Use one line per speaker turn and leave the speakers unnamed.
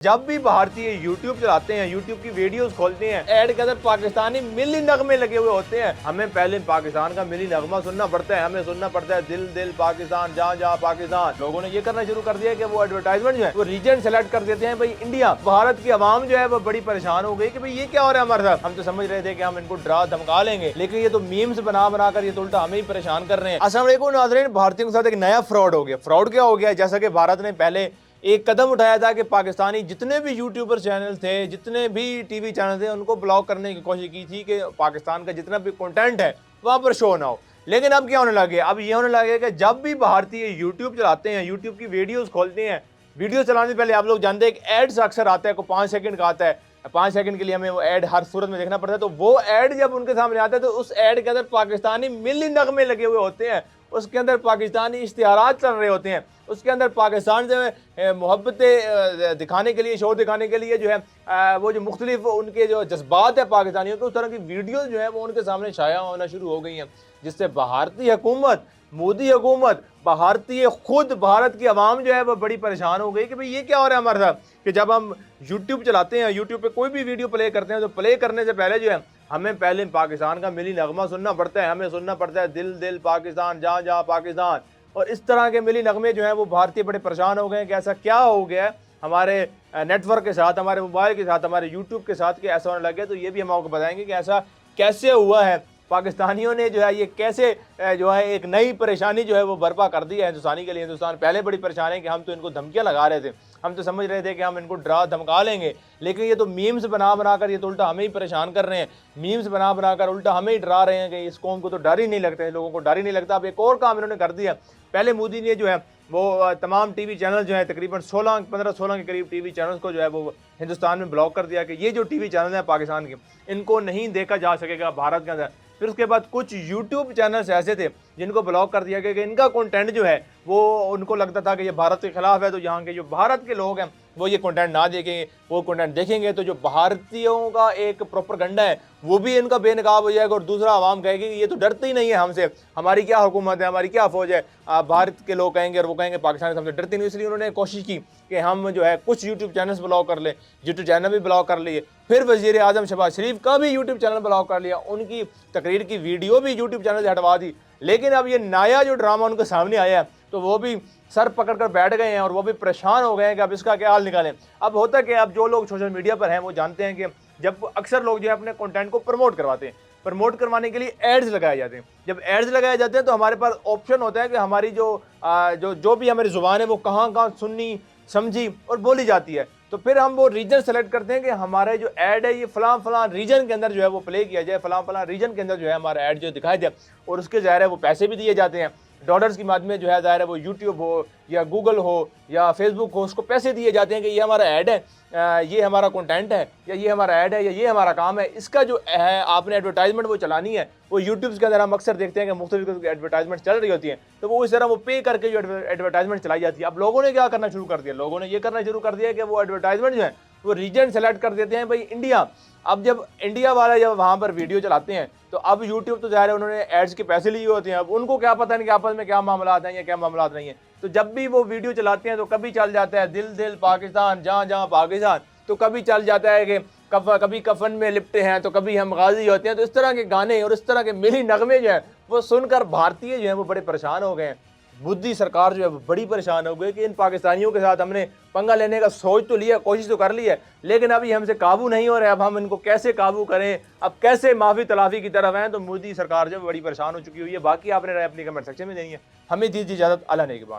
जब भी भारतीय यूट्यूब चलाते हैं, यूट्यूब की वीडियोस खोलते हैं, ऐड के अंदर पाकिस्तानी मिली नगमे लगे हुए होते हैं। हमें पहले पाकिस्तान का मिली नगमा सुनना पड़ता है, हमें सुनना पड़ता है दिल दिल पाकिस्तान जहाँ जहाँ पाकिस्तान। लोगों ने ये करना शुरू कर दिया कि वो एडवर्टाइजमेंट जो है वो रीजन सेलेक्ट कर देते हैं। भाई इंडिया, भारत की आवाम जो है वो बड़ी परेशान हो गई कि भाई ये क्या हो रहा है हमारे साथ। हम तो समझ रहे थे कि हम इनको डरा धमका लेंगे, लेकिन ये तो मीम्स बना कर ये तो उल्टा हमें ही परेशान कर रहे हैं। अस्सलाम वालेकुम नाज़रीन, भारतीयों के साथ एक नया फ्रॉड हो गया। फ्रॉड क्या हो गया? जैसा कि भारत ने पहले एक कदम उठाया था कि पाकिस्तानी जितने भी यूट्यूबर चैनल थे, जितने भी टीवी चैनल थे, उनको ब्लॉक करने की कोशिश की थी कि पाकिस्तान का जितना भी कंटेंट है वहाँ पर शो ना हो। लेकिन अब क्या होने लगे? अब ये होने लगे कि जब भी भारतीय यूट्यूब चलाते हैं, यूट्यूब की वीडियोस खोलते हैं, वीडियो चलाने से पहले आप लोग जानते हैं कि एड्स अक्सर आता है, को 5 सेकंड का आता है। 5 सेकंड के लिए हमें वो ऐड हर सूरत में देखना पड़ता है। तो वो ऐड जब उनके सामने आता है तो उस ऐड के अंदर पाकिस्तानी मिली नगमे लगे हुए होते हैं, उसके अंदर पाकिस्तानी इश्तिहारात चल रहे होते हैं, उसके अंदर पाकिस्तान से मोहब्बतें दिखाने के लिए, शो दिखाने के लिए जो है वो जो मुख्तलिफ उनके जो जज्बात है पाकिस्तानियों के, उस तरह की वीडियोज़ जो है वो उनके सामने शाया होना शुरू हो गई हैं, जिससे भारतीय हुकूमत, मोदी हुकूमत, भारतीय खुद भारत की आवाम जो है वो बड़ी परेशान हो गई कि भाई ये क्या हो रहा है हमारे साथ। कि जब हम यूट्यूब चलाते हैं, यूट्यूब पे कोई भी वीडियो प्ले करते हैं, तो प्ले करने से पहले जो है हमें पहले पाकिस्तान का मिली नगमा सुनना पड़ता है, हमें सुनना पड़ता है दिल दिल पाकिस्तान जहाँ जहाँ पाकिस्तान। और इस तरह के मिली नगमे जो हैं वो भारतीय बड़े परेशान हो गए हैं कि ऐसा क्या हो गया है हमारे नेटवर्क के साथ, हमारे मोबाइल के साथ, हमारे यूट्यूब के साथ कि ऐसा होने लग गया। तो ये भी हम आपको बताएंगे कि ऐसा कैसे हुआ है, पाकिस्तानियों ने जो है ये कैसे जो है एक नई परेशानी जो है वो बर्पा कर दी है हिंदुस्तानी के लिए। हिंदुस्तान पहले बड़ी परेशान है कि हम तो इनको धमकियां लगा रहे थे, हम तो समझ रहे थे कि हम इनको डरा धमका लेंगे, लेकिन ये तो मीम्स बना कर ये तो उल्टा हमें ही परेशान कर रहे हैं। मीम्स बना कर उल्टा हमें ही डरा रहे हैं कि इस कौम को तो डर ही नहीं लगता है, लोगों को डर ही नहीं लगता। अब एक और काम इन्होंने कर दिया। पहले मोदी ने जो है वो तमाम टीवी चैनल जो है तकरीबन 15-16 के करीब टीवी चैनल्स को जो है वो हिंदुस्तान में ब्लॉक कर दिया कि ये जो टीवी चैनल हैं पाकिस्तान के, इनको नहीं देखा जा सकेगा भारत के अंदर। फिर उसके बाद कुछ यूट्यूब चैनल्स ऐसे थे जिनको ब्लॉक कर दिया गया कि इनका कंटेंट जो है वो उनको लगता था कि ये भारत के खिलाफ है, तो यहाँ के जो भारत के लोग हैं वो ये कंटेंट ना देखेंगे। वो कंटेंट देखेंगे तो जो भारतीयों का एक प्रोपेगेंडा है वो भी इनका बेनकाब हो जाएगा, और दूसरा आवाम कहेगी कि ये तो डरते ही नहीं है हमसे, हमारी क्या हुकूमत है, हमारी क्या फौज है। भारत के लोग कहेंगे और वो कहेंगे पाकिस्तान हमसे डरते नहीं। इसलिए उन्होंने कोशिश की कि हम जो है कुछ यूट्यूब चैनल्स ब्लॉक कर ले, यूट्यूब चैनल भी ब्लॉक कर लिए। फिर वज़ीर आज़म शहबाज शरीफ का भी यूट्यूब चैनल ब्लॉक कर लिया, उनकी तकरीर की वीडियो भी यूट्यूब चैनल से हटवा दी। लेकिन अब ये नया जो ड्रामा उनके सामने आया है तो वो भी सर पकड़ कर बैठ गए हैं और वो भी परेशान हो गए हैं कि अब इसका क्या हाल निकालें। अब होता कि अब जो लोग सोशल मीडिया पर हैं वो जानते हैं कि जब अक्सर लोग जो है अपने कंटेंट को प्रमोट करवाते हैं, प्रमोट करवाने के लिए एड्स लगाए जाते हैं। जब एड्स लगाए जाते हैं तो हमारे पास ऑप्शन होता है कि हमारी जो भी हमारी ज़ुबान है वो कहाँ कहाँ सुननी, समझी और बोली जाती है। तो फिर हम वो रीजन सेलेक्ट करते हैं कि हमारे जो ऐड है ये फलां रीजन के अंदर जो है वो प्ले किया जाए, फलां रीजन के अंदर जो है हमारा ऐड जो दिखाया जाए, और उसके ज़ाहिर है वो पैसे भी दिए जाते हैं। डॉलर्स की माध्यम में जो है ज़ाहिर है वो यूट्यूब हो या गूगल हो या फेसबुक हो, उसको पैसे दिए जाते हैं कि ये हमारा ऐड है, ये हमारा कंटेंट है, या ये हमारा ऐड है, या ये हमारा काम है। इसका जो है आपने एडवर्टाइजमेंट वो चलानी है। वो यूट्यूब के अंदर हम अक्सर देखते हैं कि मुख्तलिफ एडवर्टाइजमेंट चल रही होती है, तो वो इस तरह वो पे करके जो एडवर्टाइजमेंट चलाई जाती है। अब लोगों ने क्या करना शुरू कर दिया? लोगों ने ये करना शुरू कर दिया कि वो एडवर्टाइजमेंट जो है वो रीजन सेलेक्ट कर देते हैं। भाई इंडिया, अब जब इंडिया वाले जब वहाँ पर वीडियो चलाते हैं तो अब यूट्यूब तो ज़ाहिर है उन्होंने एड्स के पैसे लिए होते हैं, अब उनको क्या पता नहीं कि आपस में क्या मामला हैं या क्या मामला नहीं है। तो जब भी वो वीडियो चलाते हैं तो कभी चल जाता है दिल दिल पाकिस्तान जहाँ जहाँ पाकिस्तान, तो कभी चल जाता है कि कभी कफन में लिपटे हैं, तो कभी हम गाजी होते हैं। तो इस तरह के गाने और इस तरह के मिली नगमे जो हैं वो सुनकर भारतीय जो हैं वो बड़े परेशान हो गए हैं। मोदी सरकार जो है बड़ी परेशान हो गई कि इन पाकिस्तानियों के साथ हमने पंगा लेने का सोच तो लिया, कोशिश तो कर ली है, लेकिन अभी हमसे काबू नहीं हो रहा है। अब हम इनको कैसे काबू करें, अब कैसे माफी तलाफी की तरफ हैं। तो मोदी सरकार जो बड़ी परेशान हो चुकी हुई है। बाकी आपने राय अपनी कमेंट सेक्शन में देनी है। हमें दीजिए इजाज़त। अल्लाह नेगहबान।